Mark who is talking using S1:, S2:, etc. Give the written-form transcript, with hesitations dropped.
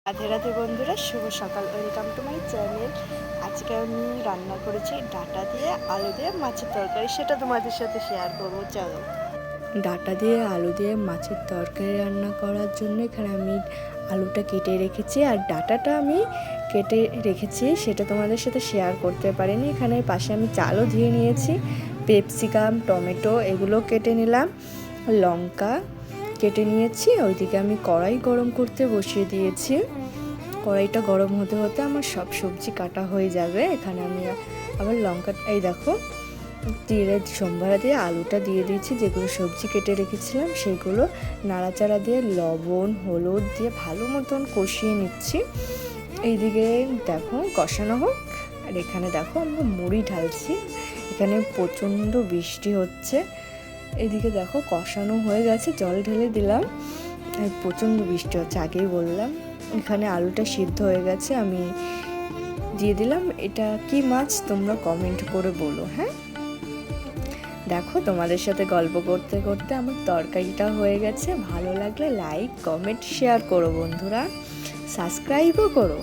S1: রাধে রাধে বন্ধুরা, শুভ সকাল। Welcome to my channel. আজকে আমি রান্না করেছি ডাঁটা দিয়ে আলু দিয়ে মাছের তরকারি, সেটা তোমাদের সাথে শেয়ার করবো। চলো। ডাঁটা দিয়ে আলু দিয়ে মাছের তরকারি রান্না করার জন্য এখানে আমি আলুটা কেটে রেখেছি আর ডাঁটাটা আমি কেটে রেখেছি, সেটা তোমাদের সাথে শেয়ার করতে পারিনি। এখানে পাশে আমি চালও ধুয়ে নিয়েছি, ক্যাপসিকাম, টমেটো এগুলো কেটে নিলাম, লঙ্কা কেটে নিয়েছি। ওইদিকে আমি কড়াই গরম করতে বসিয়ে দিয়েছি। কড়াইটা গরম হতে হতে আমার সব সবজি কাটা হয়ে যাবে। এখানে আমি আবার লঙ্কা, এই দেখো, জিরে সম্বারা দিয়ে আলুটা দিয়ে দিয়েছি, যেগুলো সবজি কেটে রেখেছিলাম সেগুলো নাড়াচাড়া দিয়ে লবণ হলুদ দিয়ে ভালো মতন কষিয়ে নিচ্ছি। এইদিকে দেখো কষানো হোক, আর এখানে দেখো আমরা মুড়ি ঢালছি। এখানে প্রচণ্ড বৃষ্টি হচ্ছে। এদিকে দেখো কষানো হয়ে গেছে, জল ঢেলে দিলাম। প্রচণ্ড বৃষ্টি হচ্ছে, আগেই বললাম। এখানে আলুটা সিদ্ধ হয়ে গেছে, আমি দিয়ে দিলাম। এটা কি মাছ তোমরা কমেন্ট করে বলো। হ্যাঁ, দেখো তোমাদের সাথে গল্প করতে করতে আমার তরকারিটা হয়ে গেছে। ভালো লাগলে লাইক কমেন্ট শেয়ার করো বন্ধুরা, সাবস্ক্রাইবও করো।